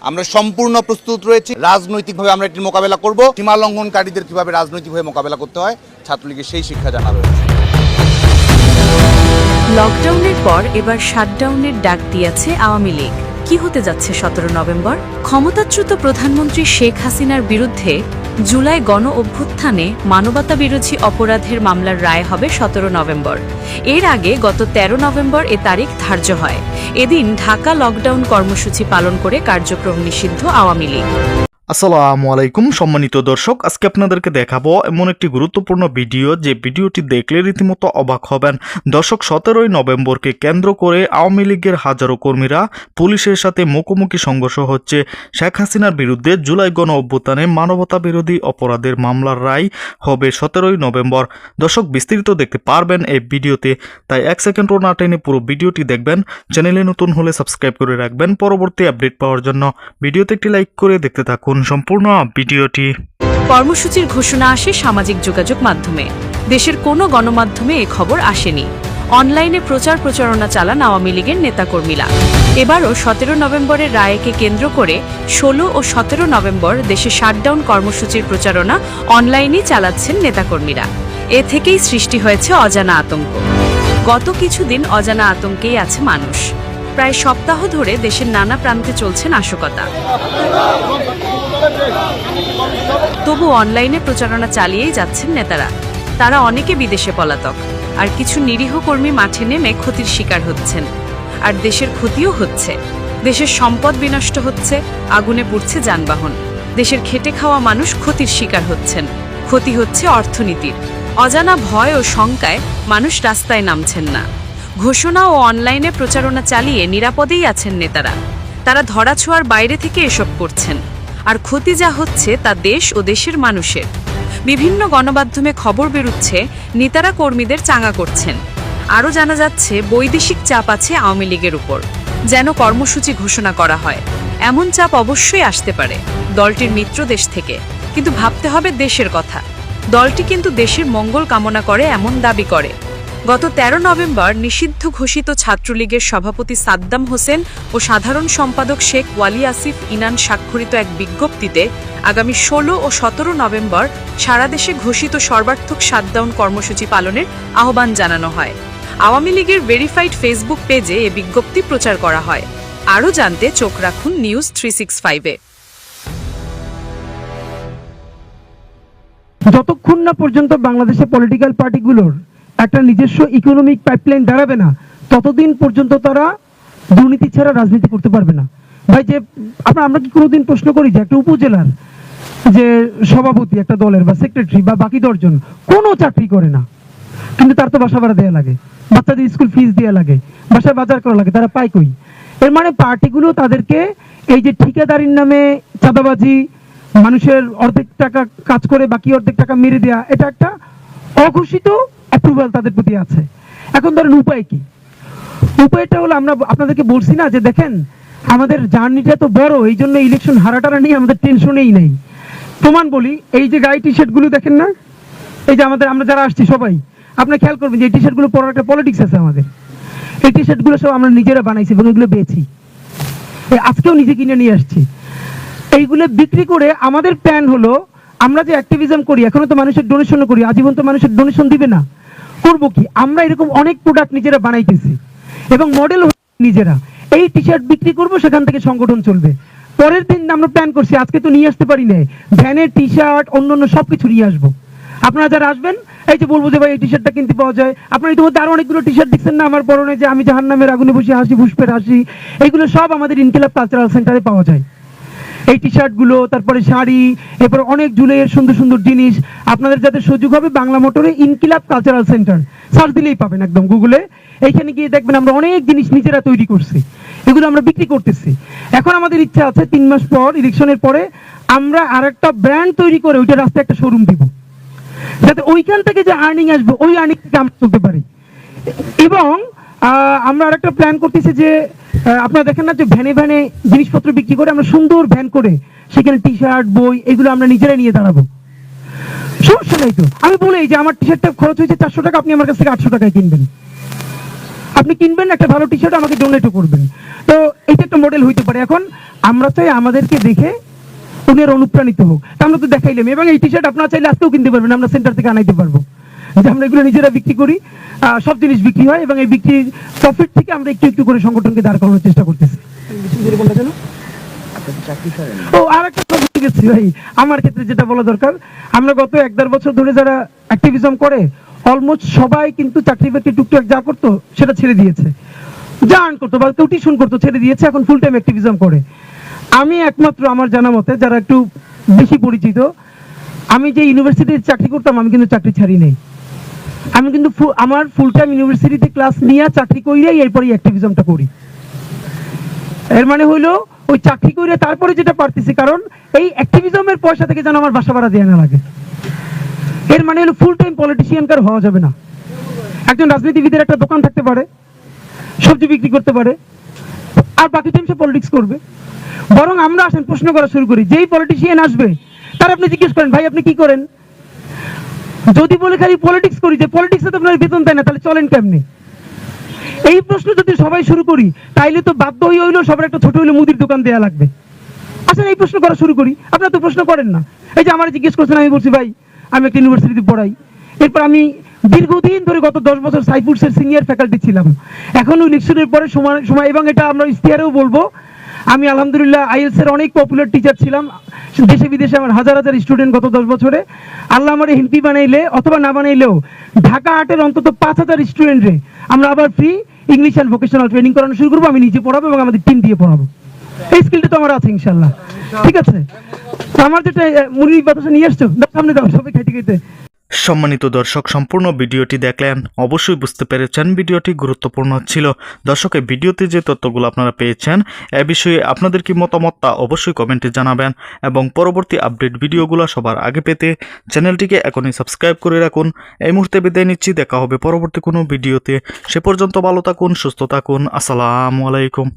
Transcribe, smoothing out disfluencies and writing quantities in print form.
আমরা সম্পূর্ণ প্রস্তুত রয়েছি। রাজনৈতিকভাবে আমরা এটির মোকাবেলা করব। সীমা লঙ্ঘনকারীদের কিভাবে রাজনৈতিকভাবে মোকাবেলা করতে হয় ছাত্রলীগের সেই শিক্ষা জানা রয়েছে। লকডাউনের পর এবার শাটডাউনের ডাক দিয়েছে আওয়ামী লীগ। কি হতে যাচ্ছে 17 নভেম্বর? ক্ষমতাচ্যুত প্রধানমন্ত্রী শেখ হাসিনার বিরুদ্ধে জুলাই গণ অভ্যুত্থানে মানবতাবিরোধী অপরাধের মামলার রায় হবে 17 নভেম্বর। এর আগে গত 13 নভেম্বর এ তারিখ ধার্য হয়। এদিন ঢাকা লকডাউন কর্মসূচি পালন করে কার্যক্রম নিষিদ্ধ আওয়ামী লীগ। আসসালামু আলাইকুম সম্মানিত দর্শক, আজকে আপনাদেরকে দেখাবো এমন একটি গুরুত্বপূর্ণ ভিডিও যে ভিডিওটি দেখলে রীতিমতো অবাক হবেন। দর্শক, 17 নভেম্বরকে কেন্দ্র করে আওয়ামী লীগের হাজারো কর্মীরা পুলিশের সাথে মুখোমুখি সংঘর্ষ হচ্ছে। শেখ হাসিনার বিরুদ্ধে জুলাই গণ অভ্যুত্থানে মানবতা বিরোধী অপরাধের মামলার রায় হবে 17 নভেম্বর। দর্শক, বিস্তারিত দেখতে পারবেন এই ভিডিওতে, তাই 1 সেকেন্ডও না টেনে পুরো ভিডিওটি দেখবেন। চ্যানেলে নতুন হলে সাবস্ক্রাইব করে রাখবেন পরবর্তী আপডেট পাওয়ার জন্য। ভিডিওতে একটি লাইক করে দেখতে থাকুন সম্পূর্ণ ভিডিওটি। কর্মসূচির ঘোষণা আসে সামাজিক যোগাযোগ মাধ্যমে। দেশের কোনো গণমাধ্যমে এ খবর আসেনি। অনলাইনে প্রচার প্রচারণা চালান আওয়ামী লীগের নেতাকর্মীরা। এবারও 17 নভেম্বরের রায়কে কেন্দ্র করে 16 ও 17 নভেম্বর দেশে শাটডাউন কর্মসূচির প্রচারণা অনলাইনেই চালাচ্ছেন নেতাকর্মীরা। এ থেকেই সৃষ্টি হয়েছে অজানা আতঙ্ক। গত কিছুদিন অজানা আতঙ্কেই আছে মানুষ। প্রায় সপ্তাহ ধরে দেশের নানা প্রান্তে চলছে নাশকতা। তবু অনলাইনে প্রচারণা চালিয়েই যাচ্ছেন নেতারা। তারা অনেকে বিদেশে পলাতক, আর কিছু নিরীহ কর্মী মাঠে নেমে ক্ষতির শিকার হচ্ছেন। আর দেশের ক্ষতিও হচ্ছে। দেশের সম্পদ বিনষ্ট হচ্ছে, আগুনে পুড়ছে যানবাহন। দেশের খেটে খাওয়া মানুষ ক্ষতির শিকার হচ্ছেন। ক্ষতি হচ্ছে অর্থনীতির। অজানা ভয় ও শঙ্কায় মানুষ রাস্তায় নামছেন না। ঘোষণা ও অনলাইনে প্রচারণা চালিয়ে নিরাপদেই আছেন নেতারা। তারা ধরাছোঁয়ার বাইরে থেকে এসব করছেন। আর ক্ষতি যা হচ্ছে তা দেশ ও দেশের মানুষের। বিভিন্ন গণমাধ্যমে খবর বেরুচ্ছে নেতারা কর্মীদের চাঙা করছেন। আরও জানা যাচ্ছে বৈদেশিক চাপ আছে আওয়ামী লীগের উপর, যেন কর্মসূচি ঘোষণা করা হয়। এমন চাপ অবশ্যই আসতে পারে দলটির মিত্র দেশ থেকে, কিন্তু ভাবতে হবে দেশের কথা। দলটি কিন্তু দেশের মঙ্গল কামনা করে এমন দাবি করে। গত 13 নভেম্বর নিষিদ্ধ ঘোষিত ছাত্রলীগের সভাপতি সাদ্দাম হোসেন ও সাধারণ সম্পাদক শেখ ওয়ালি আসিফ ইনান স্বাক্ষরিত এক বিজ্ঞপ্তিতে আগামী 16 ও 17 নভেম্বর সারা দেশে ঘোষিত সর্বার্থক শাটডাউন কর্মসূচি পালনের আহ্বান জানানো হয়। আওয়ামী লীগের ভেরিফাইড ফেসবুক পেজে এ বিজ্ঞপ্তি প্রচার করা হয়। আরও জানতে চোখ রাখুন নিউজ 365-এ। যতক্ষণ না পর্যন্ত বাংলাদেশে পলিটিক্যাল পার্টিগুলোর একটা নিজস্ব ইকোনমিক পাইপলাইন দাঁড়াবে না, ততদিন পর্যন্ত তারা দুর্নীতি ছাড়া রাজনীতি করতে পারবে না। ভাই, যে আমরা কি কোনোদিন প্রশ্ন করি যে একটা উপজেলার যে সভাপতি একটা দলের বা সেক্রেটারি বা বাকি 10 জন কোনো চাকরি করে না, কিন্তু তার তো বাসা ভাড়া দেওয়া লাগে, বাচ্চাদের স্কুল ফিস দেওয়া লাগে, বাসায় বাজার করা লাগে, তারা পায় কই? এর মানে পার্টিগুলো তাদেরকে এই যে ঠিকাদারির নামে চাঁদাবাজি, মানুষের অর্ধেক টাকা কাজ করে বাকি অর্ধেক টাকা মেরে দেওয়া, এটা একটা অঘোষিত অ্যাপ্রুভাল তাদের প্রতি আছে। এখন ধরেন উপায় কি? উপায়টা হলো, আমরা আপনাদেরকে বলছি না যে দেখেন আমাদের জার্নিটা তো বড়, এই জন্য ইলেকশন হারাটারা নিয়ে আমাদের টেনশনেই নেই। প্রমাণ বলি, এই যে গায়ে টি শার্টগুলো দেখেন না, এই যে আমরা যারা আসছি সবাই, আপনি খেয়াল করবেন যে এই টি শার্টগুলো পরার একটা পলিটিক্স আছে আমাদের। এই টি শার্টগুলো সব আমরা নিজেরা বানাইছি এবং এগুলো বেচি। আজকেও নিজে কিনে নিয়ে আসছি। এইগুলো বিক্রি করে আমাদের প্ল্যান হলো, আমরা যে অ্যাক্টিভিজম করি, এখনো তো মানুষের ডোনেশনও করি, আজীবন তো মানুষের ডোনেশন দিবে না, করবো কি? আমরা এরকম অনেক প্রোডাক্ট নিজেরা বানাইতেছি এবং মডেল নিজেরা। এই টি শার্ট বিক্রি করবো, সেখান থেকে সংগঠন চলবে। পরের দিন আমরা প্ল্যান করছি, আজকে তো নিয়ে আসতে পারি না, ভ্যানের টি শার্ট অন্য সবকিছু নিয়ে আসবো। আপনারা যারা আসবেন, এই যে বলবো যে ভাই এই টি শার্টটা কিনতে পাওয়া যায়। আপনারা ইতিমধ্যে আরো অনেকগুলো টি শার্ট দেখছেন না আমার পরনে, যে আমি জাহান্নামের আগুনে বসে হাসি, পুষ্পের হাসি, এইগুলো সব আমাদের ইনকিলাব কালচারাল সেন্টারে পাওয়া যায়। এই টি শার্টগুলো, তারপরে শাড়ি, এরপর অনেক জুলের সুন্দর সুন্দর জিনিস। আপনাদের যাতে সুযোগ হবে, বাংলা মোটরে ইনকিলাব কালচারাল সেন্টার সার্চ দিলেই পাবেন একদম গুগলে। এইখানে গিয়ে দেখবেন আমরা অনেক জিনিস নিজেরা তৈরি করছি, এগুলো আমরা বিক্রি করতেছি। এখন আমাদের ইচ্ছা আছে 3 মাস পর, ইলেকশনের পরে, আমরা আরেকটা ব্র্যান্ড তৈরি করে ওইটা রাস্তায় একটা শোরুম দিব, যাতে ওইখান থেকে যে আর্নিং আসবে ওই আর্নিং থেকে আমরা চলতে পারি। এবং আমরা আরেকটা প্ল্যান করতেছি যে আপনারা দেখেন না যে ভ্যানে ভ্যানে জিনিসপত্র বিক্রি করে, আমরা সুন্দর ভ্যান করে সেখানে টি শার্ট, বই, এগুলো আমরা নিজেরাই নিয়ে দাঁড়াবো। সমস্যা নাই তো। আমি বলি যে আমার টি শার্টটা খরচ হয়েছে 400 টাকা, আপনি আমার কাছ থেকে 800 টাকায় কিনবেন। আপনি কিনবেন একটা ভালো টি শার্ট আমাকে ডোনেটও করবেন। তো এইটা একটা মডেল হইতে পারে। এখন আমরা চাই আমাদেরকে দেখে উনি আর অনুপ্রাণিত হোক। তা আমরা তো দেখাইলাম, এবং এই টি শার্ট আপনারা চাইলে আজকেও কিনতে পারবেন, আমরা সেন্টার থেকে আনাইতে পারবো, যে আমরা এগুলো নিজেরা বিক্রি করি, সব জিনিস বিক্রি হয়, এবং এই বিক্রির প্রফিট থেকে আমরা একটু একটু করে সংগঠনকে দাঁড় করানোর চেষ্টা করতেছি। ও আর একটা কথা ভুলে গেছি ভাই, আমার ক্ষেত্রে যেটা বলা দরকার, আমরা গত 1-1.5 বছর ধরে যারা অ্যাক্টিভিজম করে অলমোস্ট সবাই কিন্তু চাকরি বাকরি টুকটাক যা করতো সেটা ছেড়ে দিয়েছে, যা আর্ন করতো বা কেউ টিউশন করতো ছেড়ে দিয়েছে, এখন ফুল টাইম অ্যাক্টিভিজম করে। আমি একমাত্র আমার জানা মতে যারা একটু বেশি পরিচিত, আমি যে ইউনিভার্সিটিতে চাকরি করতাম আমি কিন্তু চাকরি ছাড়ি নাই। আমি কিন্তু আমার ফুল টাইম ইউনিভার্সিটিতে ক্লাস নিয়ে চাকরি করিয়াই এরপরে অ্যাক্টিভিজমটা করি। এর মানে হইলো ওই চাকরি করে তারপরে যেটা পারতেছি, কারণ এই অ্যাক্টিভিজমের পয়সা থেকে যেন আমার বাসা ভাড়া দেওয়া না লাগে। এর মানে হলো ফুল টাইম পলিটিশিয়ান কার হওয়া যাবে না। একজন রাজনীতিবিদের একটা দোকান থাকতে পারে, সবজি বিক্রি করতে পারে, আর বাকি টাইম সে পলিটিক্স করবে। বরং আমরা আসেন প্রশ্ন করা শুরু করি, যেই পলিটিশিয়ান আসবে তার আপনি জিজ্ঞেস করেন, ভাই আপনি কি করেন? যদি বলে খালি পলিটিক্স করি, যে পলিটিক্সে তো আপনার বেতন দেয় না, তাহলে চলেন কেমনি? এই প্রশ্ন যদি সবাই শুরু করি তাইলে তো বাধ্য হইলো সবার একটা ছোট হইলে মুদির দোকান দেয়া লাগবে। আসলে এই প্রশ্ন করা শুরু করি, আপনারা তো প্রশ্ন করেন না। এই যে আমার জিজ্ঞেস করছেন, আমি বলছি ভাই আমি একটা ইউনিভার্সিটিতে পড়াই, এরপর আমি দীর্ঘদিন ধরে গত 10 বছর সাইফুডসের সিনিয়র ফ্যাকাল্টি ছিলাম। এখন ইলেকশনের পরে সময়, এবং এটা আমরা ইশতেহারেও বলবো, আমি আলহামদুলিল্লাহ আইএলস এর অনেক পপুলার টিচার ছিলাম, দেশে বিদেশে আমার হাজার হাজার স্টুডেন্ট গত 10 বছরে। আল্লাহ আমার হিন্দি বানাইলে অথবা না বানাইলেও ঢাকা আটের অন্তত 5000 স্টুডেন্টরে আমরা আবার free English and vocational training করানো শুরু করবো। আমি নিজে পড়াবো এবং আমাদের টিম দিয়ে পড়াবো। এই স্কিলটা তো আমার আছে ইনশাল্লাহ। ঠিক আছে, তো আমার যেটা মুড়ি বাতাসা নিয়ে আসছো, সামনে দাও সবাই খাইতে খাইতে। সম্মানিত দর্শক, সম্পূর্ণ ভিডিওটি দেখলেন, অবশ্যই বুঝতে পেরেছেন ভিডিওটি গুরুত্বপূর্ণ ছিল। দর্শক, এই ভিডিওতে যে তথ্যগুলো আপনারা পেয়েছেন এ বিষয়ে আপনাদের কি মতামত তা অবশ্যই কমেন্টে জানাবেন, এবং পরবর্তী আপডেট ভিডিওগুলো সবার আগে পেতে চ্যানেলটিকে এখনই সাবস্ক্রাইব করে রাখুন। এই মুহূর্তে বিদায় নিচ্ছি, দেখা হবে পরবর্তী কোনো ভিডিওতে। সে পর্যন্ত ভালো থাকুন, সুস্থ থাকুন, আসসালামু আলাইকুম।